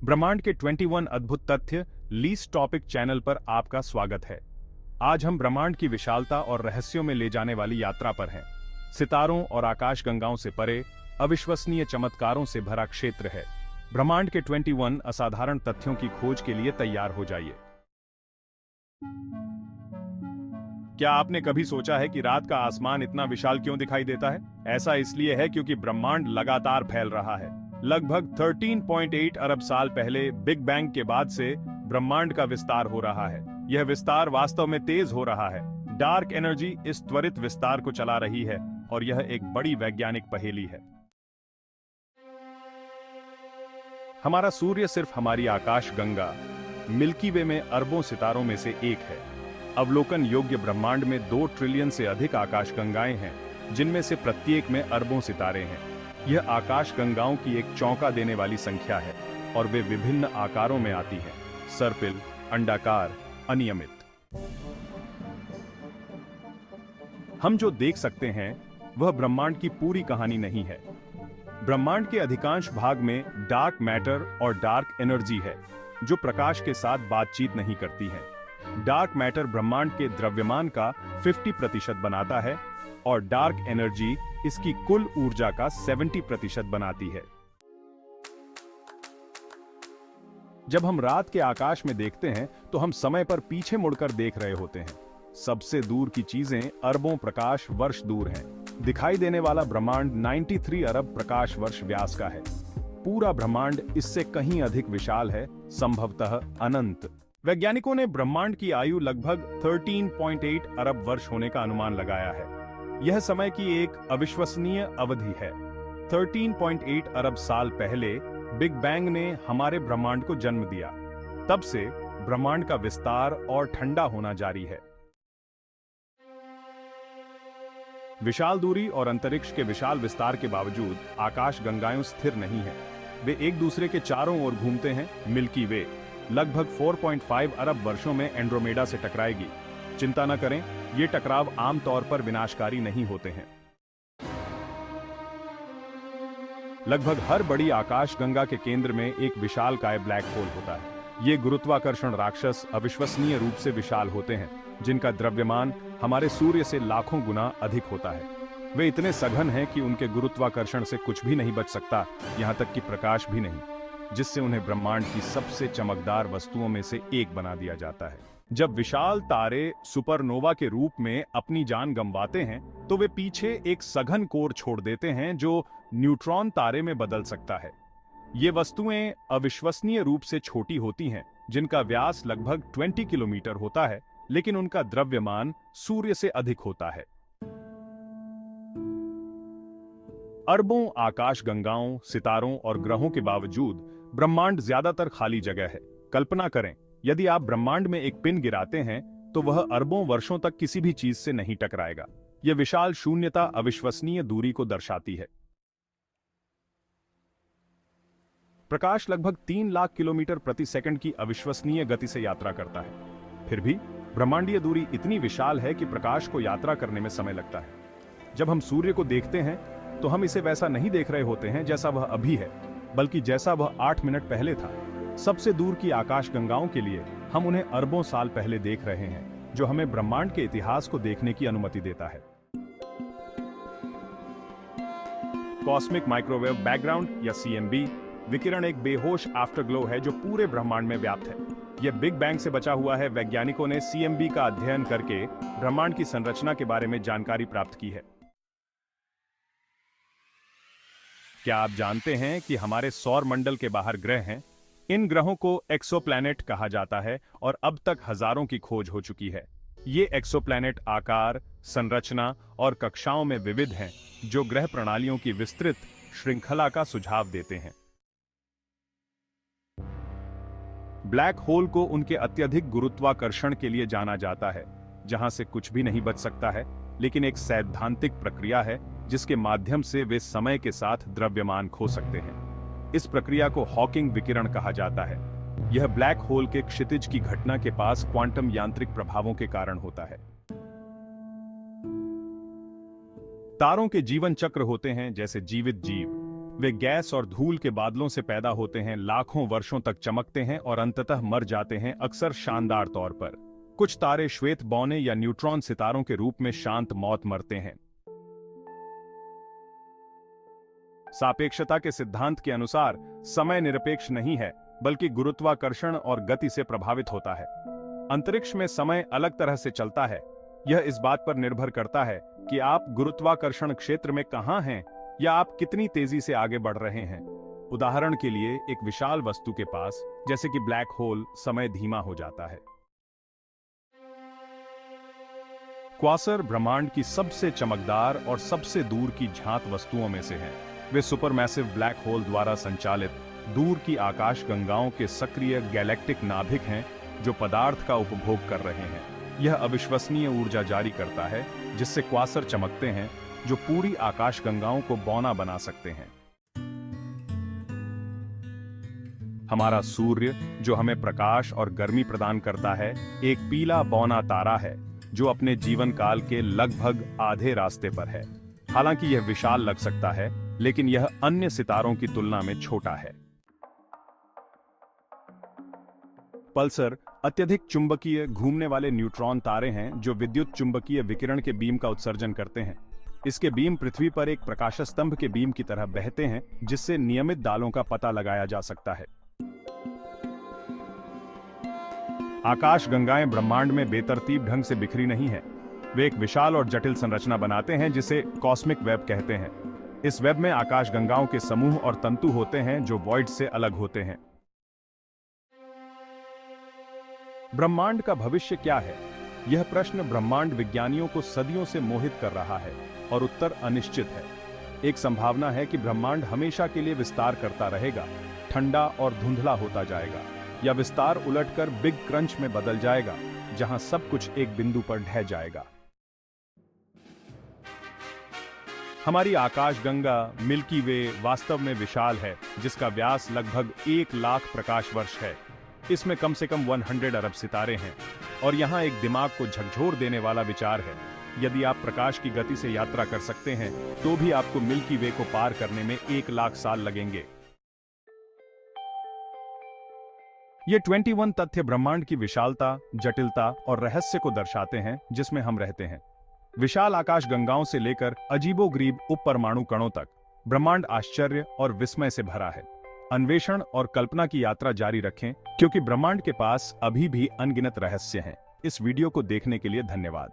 ब्रह्मांड के 21 अद्भुत तथ्य लीस्ट टॉपिक चैनल पर आपका स्वागत है। आज हम ब्रह्मांड की विशालता और रहस्यों में ले जाने वाली यात्रा पर हैं। सितारों और आकाशगंगाओं से परे अविश्वसनीय चमत्कारों से भरा क्षेत्र है। ब्रह्मांड के 21 असाधारण तथ्यों की खोज के लिए तैयार हो जाइए। क्या आपने कभी सोचा है कि रात का आसमान इतना विशाल क्यों दिखाई देता है? ऐसा इसलिए है क्योंकि ब्रह्मांड लगातार फैल रहा है। लगभग 13.8 अरब साल पहले बिग बैंग के बाद से ब्रह्मांड का विस्तार हो रहा है। यह विस्तार वास्तव में तेज हो रहा है। डार्क एनर्जी इस त्वरित विस्तार को चला रही है और यह एक बड़ी वैज्ञानिक पहेली है। हमारा सूर्य सिर्फ हमारी आकाशगंगा मिल्की वे में अरबों सितारों में से एक है। अवलोकन योग्य ब्रह्मांड में 2 ट्रिलियन से अधिक आकाशगंगाएं हैं, जिनमें से प्रत्येक में अरबों सितारे हैं। यह आकाशगंगाओं की एक चौंका देने वाली संख्या है और वे विभिन्न आकारों में आती हैं: सर्पिल, अंडाकार, अनियमित। हम जो देख सकते हैं वह ब्रह्मांड की पूरी कहानी नहीं है। ब्रह्मांड के अधिकांश भाग में डार्क मैटर और डार्क एनर्जी है, जो प्रकाश के साथ बातचीत नहीं करती है। डार्क मैटर ब्रह्मांड के द्रव्यमान का 50% बनाता है और डार्क एनर्जी इसकी कुल ऊर्जा का 70% बनाती है। जब हम रात के आकाश में देखते हैं तो हम समय पर पीछे मुड़कर देख रहे होते हैं। सबसे दूर की चीजें अरबों प्रकाश वर्ष दूर हैं। दिखाई देने वाला ब्रह्मांड 93 अरब प्रकाश वर्ष व्यास का है। पूरा ब्रह्मांड इससे कहीं अधिक विशाल है, संभवतः अनंत। वैज्ञानिकों ने ब्रह्मांड की आयु लगभग 13.8 अरब वर्ष होने का अनुमान लगाया है। यह समय की एक अविश्वसनीय अवधि है। 13.8 अरब साल पहले बिग बैंग ने हमारे ब्रह्मांड को जन्म दिया। तब से ब्रह्मांड का विस्तार और ठंडा होना जारी है। विशाल दूरी और अंतरिक्ष के विशाल विस्तार के बावजूद आकाशगंगाएं स्थिर नहीं हैं। वे एक दूसरे के चारों ओर घूमते हैं। मिल्की वे लगभग 4.5 अरब वर्षों में एंड्रोमेडा से टकराएगी। चिंता न करें, ये टकराव आमतौर पर विनाशकारी नहीं होते हैं। लगभग हर बड़ी आकाशगंगा के केंद्र में एक विशालकाय ब्लैक होल होता है। ये गुरुत्वाकर्षण राक्षस अविश्वसनीय रूप से विशाल होते हैं, जिनका द्रव्यमान हमारे सूर्य से लाखों गुना अधिक होता है। वे इतने सघन हैं कि उनके गुरुत्वाकर्षण से कुछ भी नहीं बच सकता, यहां तक कि प्रकाश भी नहीं, जिससे उन्हें ब्रह्मांड की सबसे चमकदार वस्तुओं में से एक बना दिया जाता है। जब विशाल तारे सुपरनोवा के रूप में अपनी जान गंवाते हैं तो वे पीछे एक सघन कोर छोड़ देते हैं जो न्यूट्रॉन तारे में बदल सकता है। ये वस्तुएं अविश्वसनीय रूप से छोटी होती हैं, जिनका व्यास लगभग 20 किलोमीटर होता है, लेकिन उनका द्रव्यमान सूर्य से अधिक होता है। अरबों आकाशगंगाओं, सितारों और ग्रहों के बावजूद ब्रह्मांड ज्यादातर खाली जगह है। कल्पना करें, यदि आप ब्रह्मांड में एक पिन गिराते हैं तो वह अरबों वर्षों तक किसी भी चीज से नहीं टकराएगा। यह विशाल शून्यता अविश्वसनीय दूरी को दर्शाती है। प्रकाश लगभग 3 लाख किलोमीटर प्रति सेकंड की अविश्वसनीय गति से यात्रा करता है। फिर भी ब्रह्मांडीय दूरी इतनी विशाल है कि प्रकाश को यात्रा करने में समय लगता है। जब हम सूर्य को देखते हैं तो हम इसे वैसा नहीं देख रहे होते हैं जैसा वह अभी है, बल्कि जैसा वह 8 मिनट पहले था। सबसे दूर की आकाशगंगाओं के लिए हम उन्हें अरबों साल पहले देख रहे हैं, जो हमें ब्रह्मांड के इतिहास को देखने की अनुमति देता है। कॉस्मिक माइक्रोवेव बैकग्राउंड या CMB विकिरण एक बेहोश आफ्टरग्लो है जो पूरे ब्रह्मांड में व्याप्त है। यह बिग बैंग से बचा हुआ है। वैज्ञानिकों ने CMB का अध्ययन करके ब्रह्मांड की संरचना के बारे में जानकारी प्राप्त की है। क्या आप जानते हैं कि हमारे सौर मंडल के बाहर ग्रह हैं? इन ग्रहों को एक्सोप्लैनेट कहा जाता है और अब तक हजारों की खोज हो चुकी है। ये एक्सोप्लैनेट आकार, संरचना और कक्षाओं में विविध हैं, जो ग्रह प्रणालियों की विस्तृत श्रृंखला का सुझाव देते हैं। ब्लैक होल को उनके अत्यधिक गुरुत्वाकर्षण के लिए जाना जाता है, जहां से कुछ भी नहीं बच सकता है, लेकिन एक सैद्धांतिक प्रक्रिया है जिसके माध्यम से वे समय के साथ द्रव्यमान खो सकते हैं। इस प्रक्रिया को हॉकिंग विकिरण कहा जाता है। यह ब्लैक होल के क्षितिज की घटना के पास क्वांटम यांत्रिक प्रभावों के कारण होता है। तारों के जीवन चक्र होते हैं जैसे जीवित जीव। वे गैस और धूल के बादलों से पैदा होते हैं, लाखों वर्षों तक चमकते हैं और अंततः मर जाते हैं, अक्सर शानदार तौर पर। कुछ तारे श्वेत बौने या न्यूट्रॉन सितारों के रूप में शांत मौत मरते हैं। सापेक्षता के सिद्धांत के अनुसार समय निरपेक्ष नहीं है, बल्कि गुरुत्वाकर्षण और गति से प्रभावित होता है। अंतरिक्ष में समय अलग तरह से चलता है। यह इस बात पर निर्भर करता है कि आप गुरुत्वाकर्षण क्षेत्र में कहां हैं या आप कितनी तेजी से आगे बढ़ रहे हैं। उदाहरण के लिए, एक विशाल वस्तु के पास, जैसे कि ब्लैक होल, समय धीमा हो जाता है। क्वासर ब्रह्मांड की सबसे चमकदार और सबसे दूर की झांक वस्तुओं में से हैं। वे सुपरमैसिव ब्लैक होल द्वारा संचालित दूर की आकाश गंगाओं के सक्रिय गैलेक्टिक नाभिक हैं जो पदार्थ का उपभोग कर रहे हैं। यह अविश्वसनीय ऊर्जा जारी करता है जिससे क्वासर चमकते हैं, जो पूरी आकाश गंगाओं को बौना बना सकते हैं। हमारा सूर्य, जो हमें प्रकाश और गर्मी प्रदान करता है, एक पीला बौना तारा है जो अपने जीवन काल के लगभग आधे रास्ते पर है। हालांकि यह विशाल लग सकता है, लेकिन यह अन्य सितारों की तुलना में छोटा है। पल्सर अत्यधिक चुंबकीय घूमने वाले न्यूट्रॉन तारे हैं जो विद्युत चुंबकीय विकिरण के बीम का उत्सर्जन करते हैं। इसके बीम पृथ्वी पर एक प्रकाश स्तंभ के बीम की तरह बहते हैं, जिससे नियमित दालों का पता लगाया जा सकता है। आकाश गंगाएं ब्रह्मांड में बेतरतीब ढंग से बिखरी नहीं है। वे एक विशाल और जटिल संरचना बनाते हैं जिसे कॉस्मिक वेब कहते हैं। इस वेब में आकाश गंगाओं के समूह और तंतु होते हैं जो वॉइड से अलग होते हैं। ब्रह्मांड का भविष्य क्या है? यह प्रश्न ब्रह्मांड विज्ञानियों को सदियों से मोहित कर रहा है और उत्तर अनिश्चित है। एक संभावना है कि ब्रह्मांड हमेशा के लिए विस्तार करता रहेगा, ठंडा और धुंधला होता जाएगा, या विस्तार उलटकर बिग क्रंच में बदल जाएगा, जहां सब कुछ एक बिंदु पर ढह जाएगा। हमारी आकाशगंगा मिल्की वे वास्तव में विशाल है, जिसका व्यास लगभग 1 लाख प्रकाश वर्ष है। इसमें कम से कम 100 अरब सितारे हैं, और यहाँ एक दिमाग को झकझोर देने वाला विचार है। यदि आप प्रकाश की गति से यात्रा कर सकते हैं, तो भी आपको मिल्की वे को पार करने में 1 लाख साल लगेंगे। ये 21 तथ्य ब्रह्मांड की विशालता, जटिलता और रहस्य को दर्शाते हैं जिसमें हम रहते हैं। विशाल आकाश गंगाओं से लेकर अजीबोगरीब उपपरमाणु कणों तक, ब्रह्मांड आश्चर्य और विस्मय से भरा है। अन्वेषण और कल्पना की यात्रा जारी रखें, क्योंकि ब्रह्मांड के पास अभी भी अनगिनत रहस्य हैं। इस वीडियो को देखने के लिए धन्यवाद।